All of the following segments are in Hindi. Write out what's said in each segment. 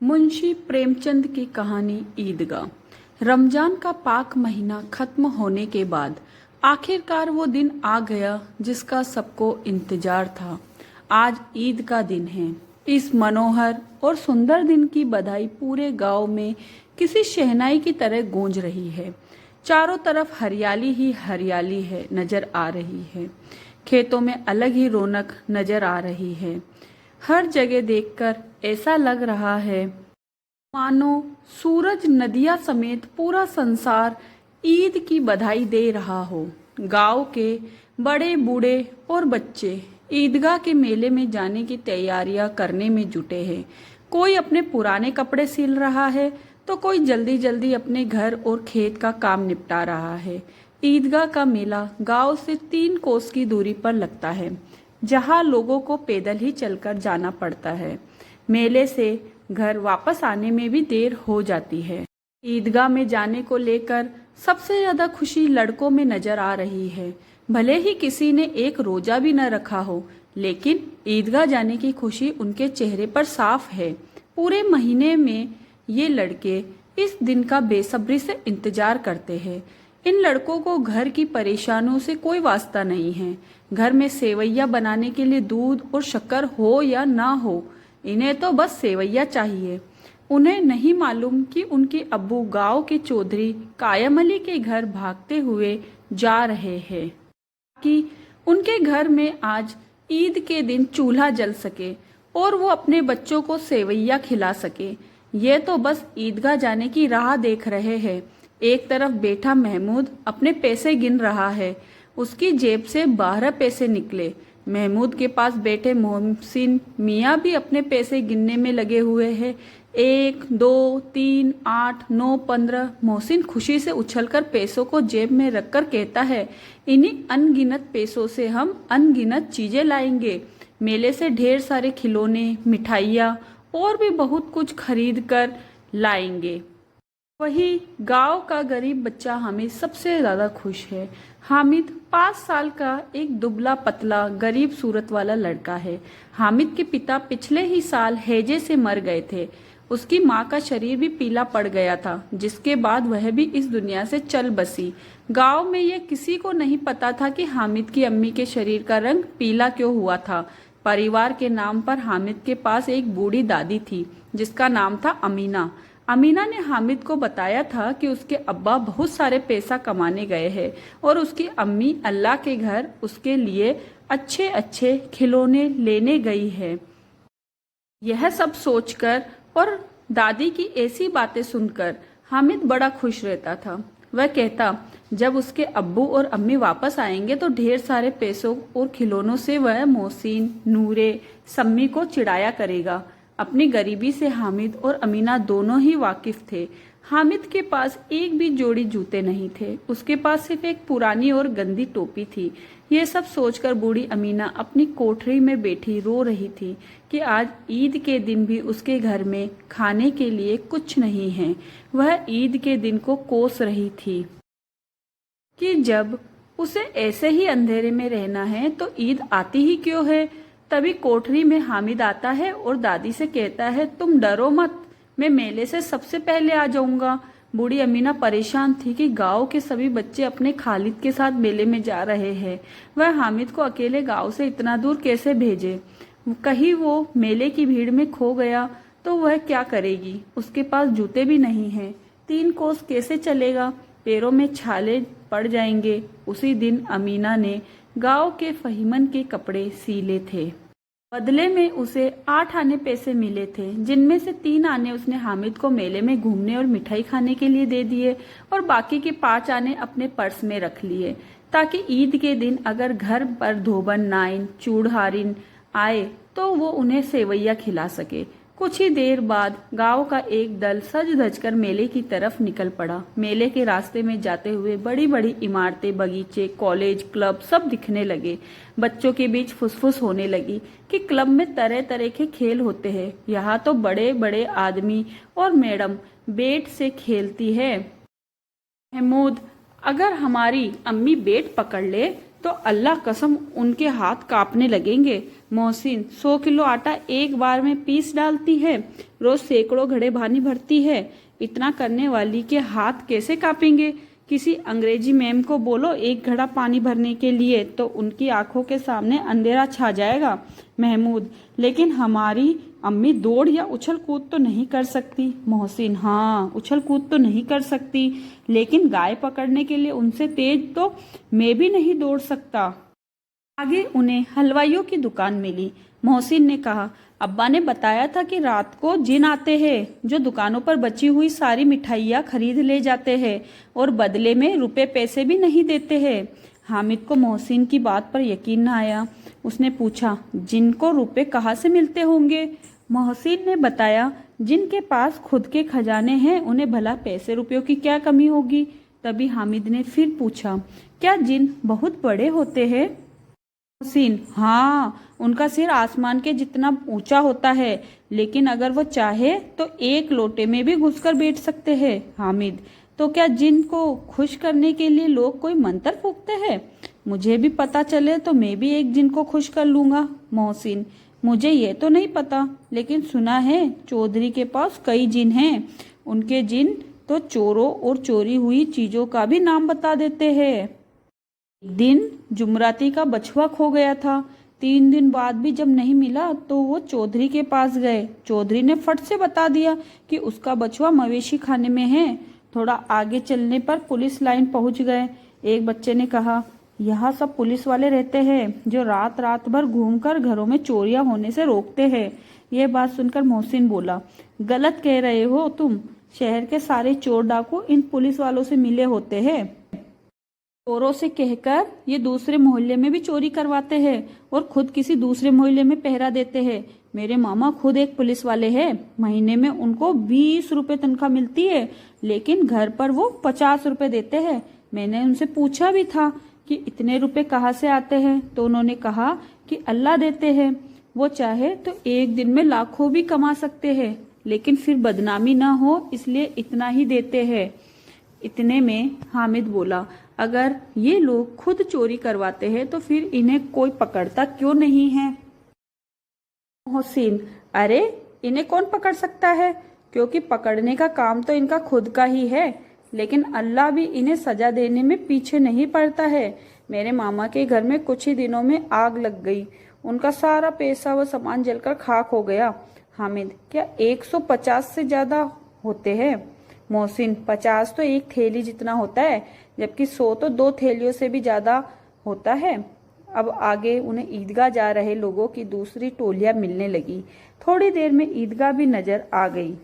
मुंशी प्रेमचंद की कहानी ईदगाह। रमजान का पाक महीना खत्म होने के बाद आखिरकार वो दिन आ गया जिसका सबको इंतजार था। आज ईद का दिन है। इस मनोहर और सुंदर दिन की बधाई पूरे गांव में किसी शहनाई की तरह गूंज रही है। चारों तरफ हरियाली ही हरियाली है नजर आ रही है। खेतों में अलग ही रौनक नजर आ रही है। हर जगह देखकर ऐसा लग रहा है मानो सूरज, नदियां समेत पूरा संसार ईद की बधाई दे रहा हो। गांव के बड़े बूढ़े और बच्चे ईदगाह के मेले में जाने की तैयारियां करने में जुटे हैं। कोई अपने पुराने कपड़े सिल रहा है तो कोई जल्दी जल्दी अपने घर और खेत का काम निपटा रहा है। ईदगाह का मेला गांव से 3 कोस की दूरी पर लगता है, जहां लोगों को पैदल ही चलकर जाना पड़ता है। मेले से घर वापस आने में भी देर हो जाती है। ईदगाह में जाने को लेकर सबसे ज्यादा खुशी लड़कों में नजर आ रही है। भले ही किसी ने एक रोजा भी न रखा हो, लेकिन ईदगाह जाने की खुशी उनके चेहरे पर साफ है। पूरे महीने में ये लड़के इस दिन का बेसब्री से इंतजार करते हैं। इन लड़कों को घर की परेशानियों से कोई वास्ता नहीं है। घर में सेवैया बनाने के लिए दूध और शक्कर हो या ना हो, इन्हें तो बस सेवैया चाहिए। उन्हें नहीं मालूम कि उनके अब्बू गांव के चौधरी कायम अली के घर भागते हुए जा रहे हैं कि उनके घर में आज ईद के दिन चूल्हा जल सके और वो अपने बच्चों को सेवैया खिला सके। ये तो बस ईदगाह जाने की राह देख रहे हैं। एक तरफ बेटा महमूद अपने पैसे गिन रहा है। उसकी जेब से 12 पैसे निकले। महमूद के पास बैठे मोहसिन मियाँ भी अपने पैसे गिनने में लगे हुए हैं। 1, 2, 3, 8, 9, 15। मोहसिन खुशी से उछलकर पैसों को जेब में रखकर कहता है, इन्हीं अनगिनत पैसों से हम अनगिनत चीजें लाएंगे। मेले से ढेर सारे खिलौने, मिठाइयाँ और भी बहुत कुछ खरीद कर लाएंगे। वही गांव का गरीब बच्चा हामिद सबसे ज्यादा खुश है। हामिद 5 साल का एक दुबला पतला गरीब सूरत वाला लड़का है। हामिद के पिता पिछले ही साल हैजे से मर गए थे। उसकी माँ का शरीर भी पीला पड़ गया था, जिसके बाद वह भी इस दुनिया से चल बसी। गांव में यह किसी को नहीं पता था कि हामिद की अम्मी के शरीर का रंग पीला क्यों हुआ था। परिवार के नाम पर हामिद के पास एक बूढ़ी दादी थी, जिसका नाम था अमीना। अमीना ने हामिद को बताया था कि उसके अब्बा बहुत सारे पैसा कमाने गए हैं और उसकी अम्मी अल्लाह के घर उसके लिए अच्छे अच्छे खिलौने लेने गई है। यह सब सोचकर और दादी की ऐसी बातें सुनकर हामिद बड़ा खुश रहता था। वह कहता, जब उसके अब्बू और अम्मी वापस आएंगे तो ढेर सारे पैसों और खिलौनों से वह मोहसिन, नूरे, सम्मी को चिढ़ाया करेगा। अपनी गरीबी से हामिद और अमीना दोनों ही वाकिफ थे। हामिद के पास एक भी जोड़ी जूते नहीं थे। उसके पास सिर्फ एक पुरानी और गंदी टोपी थी। यह सब सोचकर बूढ़ी अमीना अपनी कोठरी में बैठी रो रही थी कि आज ईद के दिन भी उसके घर में खाने के लिए कुछ नहीं है। वह ईद के दिन को कोस रही थी कि जब उसे ऐसे ही अंधेरे में रहना है तो ईद आती ही क्यों है। तभी कोठरी में हामिद आता है और दादी से कहता है, तुम डरो मत, मैं मेले से सबसे पहले आ जाऊंगा। बूढ़ी अमीना परेशान थी कि गांव के सभी बच्चे अपने खालिद के साथ मेले में जा रहे हैं। वह हामिद को अकेले गांव से इतना दूर कैसे भेजे। कहीं वो मेले की भीड़ में खो गया तो वह क्या करेगी। उसके पास जूते भी नहीं हैं। 3 कोस कैसे चलेगा, पैरों में छाले पड़ जाएंगे। उसी दिन अमीना ने गांव के फहीमन के कपड़े सीले थे। बदले में उसे 8 आने पैसे मिले थे, जिनमें से 3 आने उसने हामिद को मेले में घूमने और मिठाई खाने के लिए दे दिए और बाकी के 5 आने अपने पर्स में रख लिए, ताकि ईद के दिन अगर घर पर धोबन, नाइन, चूड़हारिन आए तो वो उन्हें सेवैया खिला सके। कुछ ही देर बाद गांव का एक दल सज धज कर मेले की तरफ निकल पड़ा। मेले के रास्ते में जाते हुए बड़ी बड़ी इमारतें, बगीचे, कॉलेज, क्लब सब दिखने लगे। बच्चों के बीच फुसफुस होने लगी कि क्लब में तरह तरह के खेल होते हैं। यहाँ तो बड़े बड़े आदमी और मैडम बैट से खेलती है। महमूद, अगर हमारी अम्मी बैट पकड़ ले तो अल्लाह कसम उनके हाथ कांपने लगेंगे। मोहसिन 100 किलो आटा एक बार में पीस डालती है, रोज सैकड़ों घड़े पानी भरती है, इतना करने वाली के हाथ कैसे कांपेंगे? किसी अंग्रेजी मैम को बोलो एक घड़ा पानी भरने के लिए तो उनकी आंखों के सामने अंधेरा छा जाएगा। महमूद, लेकिन हमारी अम्मी दौड़ या उछल कूद तो नहीं कर सकती। मोहसिन, हाँ उछल कूद तो नहीं कर सकती, लेकिन गाय पकड़ने के लिए उनसे तेज तो मैं भी नहीं दौड़ सकता। आगे उन्हें हलवाइयों की दुकान मिली। मोहसिन ने कहा, अब्बा ने बताया था कि रात को जिन आते हैं जो दुकानों पर बची हुई सारी मिठाइयाँ खरीद ले जाते हैं और बदले में रुपए पैसे भी नहीं देते हैं। हामिद को मोहसिन की बात पर यकीन न आया। उसने पूछा, जिनको रुपए कहाँ से मिलते होंगे? मोहसिन ने बताया, जिनके पास खुद के खजाने हैं उन्हें भला पैसे रुपयों की क्या कमी होगी। तभी हामिद ने फिर पूछा, क्या जिन बहुत बड़े होते हैं? मोहसिन, हाँ उनका सिर आसमान के जितना ऊंचा होता है, लेकिन अगर वो चाहे तो एक लोटे में भी घुसकर बैठ सकते हैं। हामिद, तो क्या जिन को खुश करने के लिए लोग कोई मंत्र फूंकते हैं? मुझे भी पता चले तो मैं भी एक जिन को खुश कर लूंगा। मोहसिन, मुझे ये तो नहीं पता, लेकिन सुना है चौधरी के पास कई जिन हैं। उनके जिन तो चोरों और चोरी हुई चीजों का भी नाम बता देते हैं। एक दिन जुमराती का बछुआ खो गया था। 3 दिन बाद भी जब नहीं मिला तो वो चौधरी के पास गए। चौधरी ने फट से बता दिया कि उसका बछुआ मवेशी खाने में है। थोड़ा आगे चलने पर पुलिस लाइन पहुंच गए। एक बच्चे ने कहा, यहाँ सब पुलिस वाले रहते हैं जो रात रात भर घूमकर घरों में चोरियां होने से रोकते हैं। यह बात सुनकर मोहसिन बोला, गलत कह रहे हो तुम। शहर के सारे चोर डाकू इन पुलिस वालों से मिले होते हैं। चोरों से कहकर ये दूसरे मोहल्ले में भी चोरी करवाते हैं और खुद किसी दूसरे मोहल्ले में पहरा देते हैं। मेरे मामा खुद एक पुलिस वाले हैं। महीने में उनको 20 रुपए तनख्वाह मिलती है, लेकिन घर पर वो 50 रुपए देते हैं। मैंने उनसे पूछा भी था कि इतने रुपए कहाँ से आते हैं, तो उन्होंने कहा कि अल्लाह देते हैं। वो चाहे तो एक दिन में लाखों भी कमा सकते हैं, लेकिन फिर बदनामी ना हो इसलिए इतना ही देते हैं। इतने में हामिद बोला, अगर ये लोग खुद चोरी करवाते हैं तो फिर इन्हें कोई पकड़ता क्यों नहीं है? मोहसिन, अरे इन्हें कौन पकड़ सकता है, क्योंकि पकड़ने का काम तो इनका खुद का ही है, लेकिन अल्लाह भी इन्हें सजा देने में पीछे नहीं पड़ता है। मेरे मामा के घर में कुछ ही दिनों में आग लग गई। उनका सारा पैसा व सामान जलकर खाक हो गया। हामिद, क्या 150 से ज्यादा होते हैं? मोहसिन, 50 तो एक थैली जितना होता है, जबकि 100 तो 2 थैलियों से भी ज्यादा होता है। अब आगे उन्हें ईदगाह जा रहे लोगों की दूसरी टोलियां मिलने लगी। थोड़ी देर में ईदगाह भी नजर आ गई,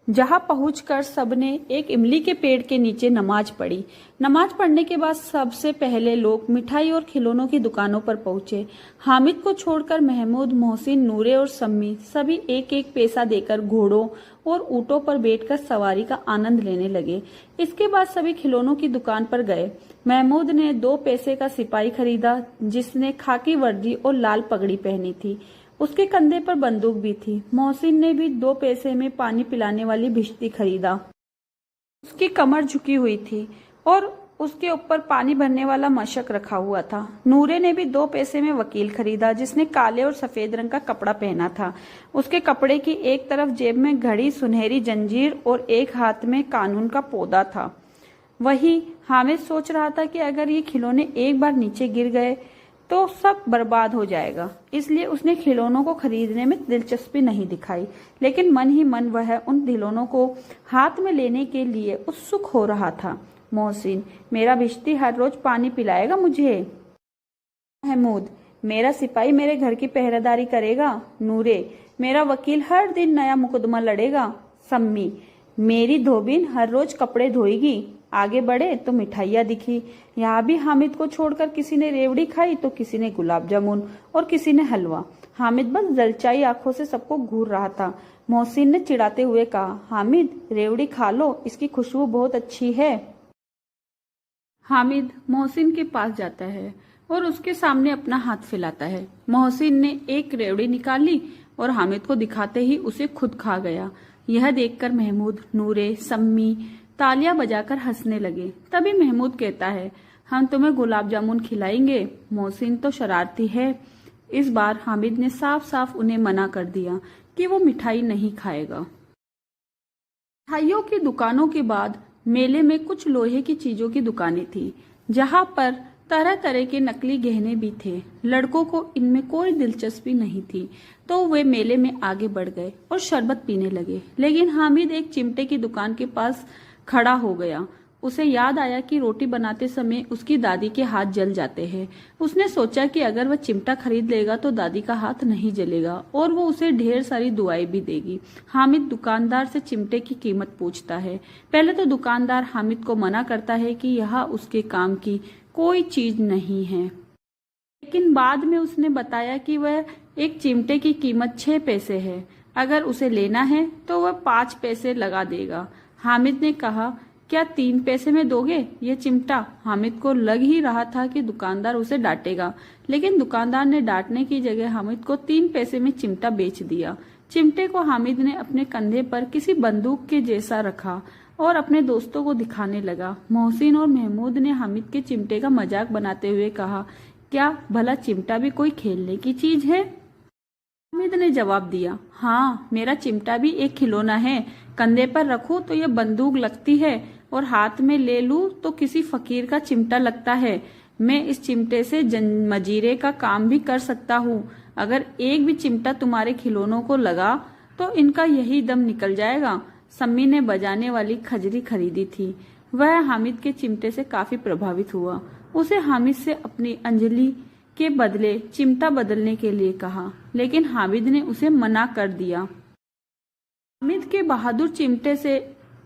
जहां पहुंचकर सबने एक इमली के पेड़ के नीचे नमाज पढ़ी। नमाज पढ़ने के बाद सबसे पहले लोग मिठाई और खिलौनों की दुकानों पर पहुंचे। हामिद को छोड़कर महमूद, मोहसिन, नूरे और सम्मी सभी एक एक पैसा देकर घोड़ों और ऊंटों पर बैठकर सवारी का आनंद लेने लगे। इसके बाद सभी खिलौनों की दुकान पर गए। महमूद ने 2 पैसे का सिपाही खरीदा, जिसने खाकी वर्दी और लाल पगड़ी पहनी थी। उसके कंधे पर बंदूक भी थी। मोहसिन ने भी 2 पैसे में पानी पिलाने वाली भिश्ती खरीदा। उसकी कमर झुकी हुई थी और उसके ऊपर पानी भरने वाला मशक रखा हुआ था। नूरे ने भी 2 पैसे में वकील खरीदा, जिसने काले और सफेद रंग का कपड़ा पहना था। उसके कपड़े की एक तरफ जेब में घड़ी, सुनहरी जंजीर और एक हाथ में कानून का पौधा था। वही हामिद सोच रहा था कि अगर ये खिलौने एक बार नीचे गिर गए तो सब बर्बाद हो जाएगा, इसलिए उसने खिलौनों को खरीदने में दिलचस्पी नहीं दिखाई। लेकिन मन ही मन वह उन खिलौनों को हाथ में लेने के लिए उत्सुक हो रहा था। मोहसिन, मेरा भिश्ती हर रोज पानी पिलाएगा मुझे। महमूद, मेरा सिपाही मेरे घर की पहरेदारी करेगा। नूरे, मेरा वकील हर दिन नया मुकदमा लड़ेगा। सम्मी, मेरी धोबिन हर रोज कपड़े धोएगी। आगे बढ़े तो मिठाइयाँ दिखी। यहाँ भी हामिद को छोड़कर किसी ने रेवड़ी खाई तो किसी ने गुलाब जामुन और किसी ने हलवा। हामिद बस जलचाई आंखों से सबको घूर रहा था। मोहसिन ने चिढ़ाते हुए कहा, हामिद रेवड़ी खा लो, इसकी खुशबू बहुत अच्छी है। हामिद मोहसिन के पास जाता है और उसके सामने अपना हाथ फैलाता है। मोहसिन ने एक रेवड़ी निकाली और हामिद को दिखाते ही उसे खुद खा गया। यह देखकर महमूद, नूरे, सम्मी तालियां बजाकर हंसने लगे। तभी महमूद कहता है, हम तुम्हें गुलाब जामुन खिलाएंगे। मोहसिन तो शरारती है। इस बार हामिद ने साफ साफ उन्हें मना कर दिया कि वो मिठाई नहीं खाएगा। मिठाइयों की दुकानों के बाद मेले में कुछ लोहे की चीजों की दुकानें थी, जहां पर तरह तरह के नकली गहने भी थे। लड़कों को इनमें कोई दिलचस्पी नहीं थी, तो वे मेले में आगे बढ़ गए और शरबत पीने लगे। लेकिन हामिद एक चिमटे की दुकान के पास खड़ा हो गया। उसे याद आया कि रोटी बनाते समय उसकी दादी के हाथ जल जाते हैं। उसने सोचा कि अगर वह चिमटा खरीद लेगा तो दादी का हाथ नहीं जलेगा और वो उसे ढेर सारी दुआएं भी देगी। हामिद दुकानदार से चिमटे की कीमत पूछता है। पहले तो दुकानदार हामिद को मना करता है कि यह उसके काम की कोई चीज नहीं है, लेकिन बाद में उसने बताया कि वह एक चिमटे की कीमत 6 पैसे है। अगर उसे लेना है तो वह 5 पैसे लगा देगा। हामिद ने कहा, क्या 3 पैसे में दोगे ये चिमटा? हामिद को लग ही रहा था कि दुकानदार उसे डांटेगा, लेकिन दुकानदार ने डांटने की जगह हामिद को 3 पैसे में चिमटा बेच दिया। चिमटे को हामिद ने अपने कंधे पर किसी बंदूक के जैसा रखा और अपने दोस्तों को दिखाने लगा। मोहसिन और महमूद ने हामिद के चिमटे का मजाक बनाते हुए कहा, क्या भला चिमटा भी कोई खेलने की चीज है? हामिद ने जवाब दिया, हाँ, मेरा चिमटा भी एक खिलौना है। कंधे पर रखूं तो यह बंदूक लगती है और हाथ में ले लूं तो किसी फकीर का चिमटा लगता है। मैं इस चिमटे से मजीरे का काम भी कर सकता हूँ। अगर एक भी चिमटा तुम्हारे खिलौनों को लगा तो इनका यही दम निकल जाएगा। सम्मी ने बजाने वाली खजरी खरीदी थी। वह हामिद के चिमटे से काफी प्रभावित हुआ। उसे हामिद से अपनी अंजलि के बदले चिमटा बदलने के लिए कहा, लेकिन हामिद ने उसे मना कर दिया। हामिद के बहादुर चिमटे से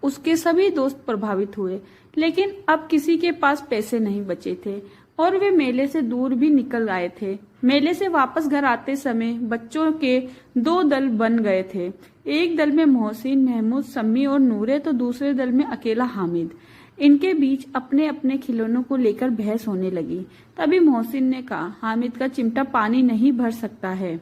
उसके सभी दोस्त प्रभावित हुए, लेकिन अब किसी के पास पैसे नहीं बचे थे और वे मेले से दूर भी निकल आए थे। मेले से वापस घर आते समय बच्चों के 2 दल बन गए थे। एक दल में मोहसिन, महमूद, सम्मी और नूरे, तो दूसरे दल में अकेला हामिद। इनके बीच अपने अपने खिलौनों को लेकर बहस होने लगी। तभी मोहसिन ने कहा, हामिद का चिमटा पानी नहीं भर सकता है।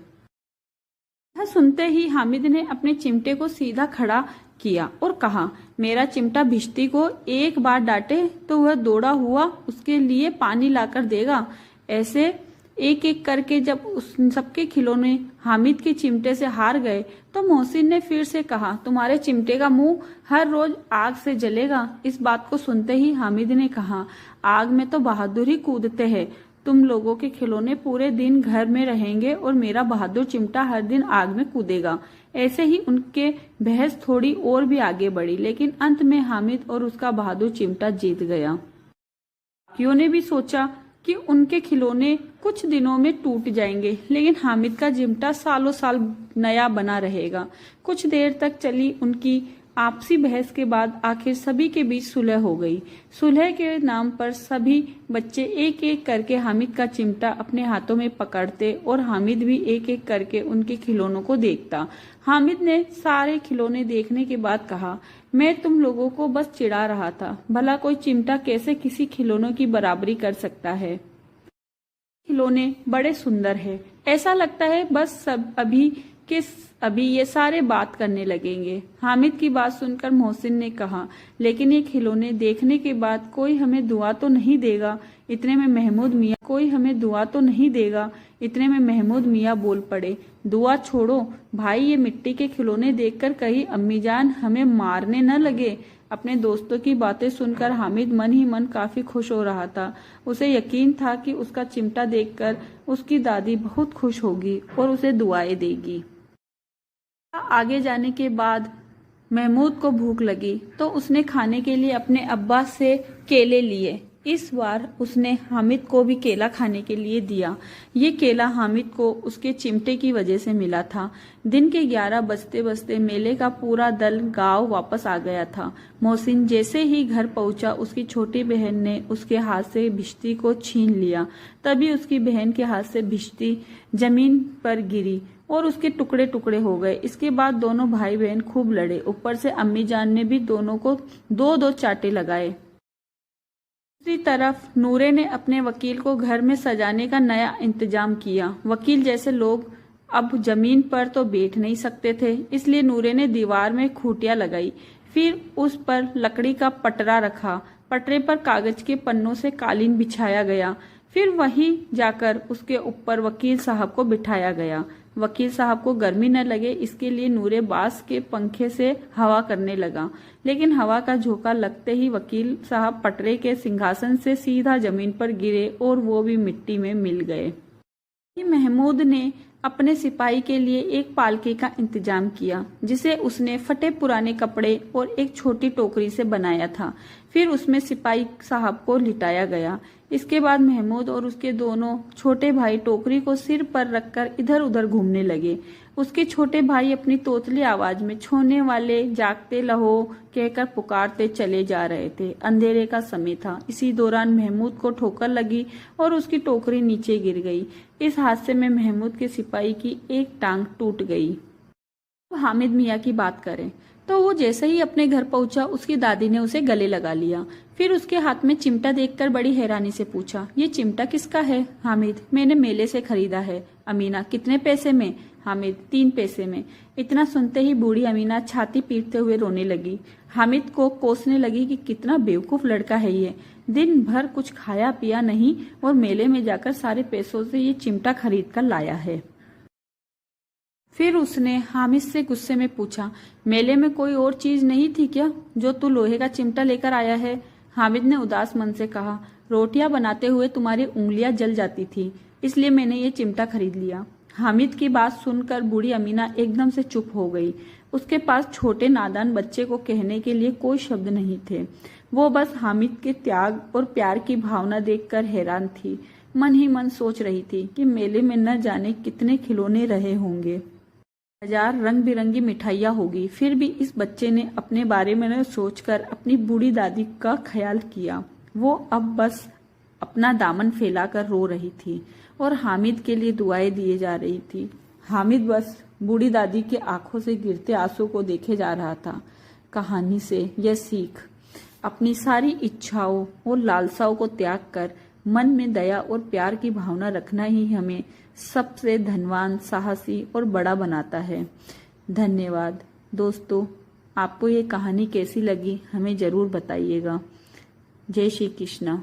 यह सुनते ही हामिद ने अपने चिमटे को सीधा खड़ा किया और कहा, मेरा चिमटा भिश्ती को एक बार डांटे तो वह दौड़ा हुआ उसके लिए पानी लाकर देगा। ऐसे एक एक करके जब उस सबके खिलौने हामिद के चिमटे से हार गए तो मोहसिन ने फिर से कहा, तुम्हारे चिमटे का मुंह हर रोज आग से जलेगा। इस बात को सुनते ही हामिद ने कहा, आग में तो बहादुर ही कूदते हैं। तुम लोगों के खिलौने पूरे दिन घर में रहेंगे और मेरा बहादुर चिमटा हर दिन आग में कूदेगा। ऐसे ही उनके बहस थोड़ी और भी आगे बढ़ी, लेकिन अंत में हामिद और उसका बहादुर चिमटा जीत गया। बाकियों ने भी सोचा कि उनके खिलौने कुछ दिनों में टूट जाएंगे, लेकिन हामिद का चिमटा सालों साल नया बना रहेगा। कुछ देर तक चली उनकी आपसी बहस के बाद आखिर सभी के बीच सुलह हो गई। सुलह के नाम पर सभी बच्चे एक एक करके हामिद का चिमटा अपने हाथों में पकड़ते और हामिद भी एक एक करके उनके खिलौनों को देखता। हामिद ने सारे खिलौने देखने के बाद कहा, मैं तुम लोगों को बस चिढ़ा रहा था। भला कोई चिमटा कैसे किसी खिलौनों की बराबरी कर सकता है? खिलौने बड़े सुंदर है, ऐसा लगता है बस सब अभी ये सारे बात करने लगेंगे। हामिद की बात सुनकर मोहसिन ने कहा, लेकिन ये खिलौने देखने के बाद कोई हमें दुआ तो नहीं देगा। इतने में महमूद मियाँ बोल पड़े, दुआ छोड़ो भाई, ये मिट्टी के खिलौने देखकर कहीं अम्मीजान हमें मारने न लगे। अपने दोस्तों की बातें सुनकर हामिद मन ही मन काफी खुश हो रहा था। उसे यकीन था कि उसका चिमटा देखकर उसकी दादी बहुत खुश होगी और उसे दुआएं देगी। आगे जाने के बाद महमूद को भूख लगी तो उसने खाने के लिए अपने अब्बा से केले लिए। इस बार उसने हामिद को भी केला खाने के लिए दिया। ये केला हामिद को उसके चिमटे की वजह से मिला था। दिन के 11 बजते बजते मेले का पूरा दल गांव वापस आ गया था। मोहसिन जैसे ही घर पहुंचा, उसकी छोटी बहन ने उसके हाथ से भिश्ती को छीन लिया। तभी उसकी बहन के हाथ से भिश्ती जमीन पर गिरी और उसके टुकड़े टुकड़े हो गए। इसके बाद दोनों भाई बहन खूब लड़े। ऊपर से अम्मी जान ने भी दोनों को 2-2 चांटे लगाए। दूसरी तरफ नूरे ने अपने वकील को घर में सजाने का नया इंतजाम किया। वकील जैसे लोग अब जमीन पर तो बैठ नहीं सकते थे, इसलिए नूरे ने दीवार में खूंटियां लगाई, फिर उस पर लकड़ी का पटरा रखा पटरे पर कागज के पन्नों से कालीन बिछाया गया। फिर वहीं जाकर उसके ऊपर वकील साहब को बिठाया गया। वकील साहब को गर्मी न लगे इसके लिए नूरे बांस के पंखे से हवा करने लगा, लेकिन हवा का झोंका लगते ही वकील साहब पटरे के सिंहासन से सीधा जमीन पर गिरे और वो भी मिट्टी में मिल गए। महमूद ने अपने सिपाही के लिए एक पालकी का इंतजाम किया, जिसे उसने फटे पुराने कपड़े और एक छोटी टोकरी से बनाया था। फिर उसमें सिपाही साहब को लिटाया गया। इसके बाद महमूद और उसके दोनों छोटे भाई टोकरी को सिर पर रखकर इधर उधर घूमने लगे। उसके छोटे भाई अपनी तोतली आवाज में छोने वाले जागते लहो कहकर पुकारते चले जा रहे थे। अंधेरे का समय था। इसी दौरान महमूद को ठोकर लगी और उसकी टोकरी नीचे गिर गई। इस हादसे में महमूद के सिपाही की एक टांग टूट गई। हामिद मियाँ की बात करें तो वो जैसे ही अपने घर पहुंचा, उसकी दादी ने उसे गले लगा लिया। फिर उसके हाथ में चिमटा देखकर बड़ी हैरानी से पूछा, ये चिमटा किसका है? हामिद, मैंने मेले से खरीदा है। अमीना, कितने पैसे में? हामिद, 3 पैसे में। इतना सुनते ही बूढ़ी अमीना छाती पीटते हुए रोने लगी। हामिद को कोसने लगी कि कितना बेवकूफ लड़का है ये, दिन भर कुछ खाया पिया नहीं और मेले में जाकर सारे पैसों से ये चिमटा खरीद कर लाया है। फिर उसने हामिद से गुस्से में पूछा, मेले में कोई और चीज नहीं थी क्या जो तू लोहे का चिमटा लेकर आया है? हामिद ने उदास मन से कहा, रोटियां बनाते हुए तुम्हारी उंगलियां जल जाती थी, इसलिए मैंने ये चिमटा खरीद लिया। हामिद की बात सुनकर बूढ़ी अमीना एकदम से चुप हो गई। उसके पास छोटे नादान बच्चे को कहने के लिए कोई शब्द नहीं थे। वो बस हामिद के त्याग और प्यार की भावना देखकर हैरान थी। मन ही मन सोच रही थी कि मेले में न जाने कितने खिलौने रहे होंगे, 1000 रंग बिरंगी मिठाइयाँ होगी। फिर भी इस बच्चे ने अपने बारे में न सोचकर अपनी बूढ़ी दादी का ख्याल किया। वो अब बस अपना दामन फैलाकर रो रही थी और हामिद के लिए दुआएं दिए जा रही थी। हामिद बस बूढ़ी दादी के आंखों से गिरते आंसू को देखे जा रहा था। कहानी से यह सीख, अपनी सारी इच्छाओं और लालसाओं को त्याग कर मन में दया और प्यार की भावना रखना ही हमें सबसे धनवान, साहसी और बड़ा बनाता है। धन्यवाद दोस्तों, आपको ये कहानी कैसी लगी हमें जरूर बताइएगा। जय श्री कृष्ण।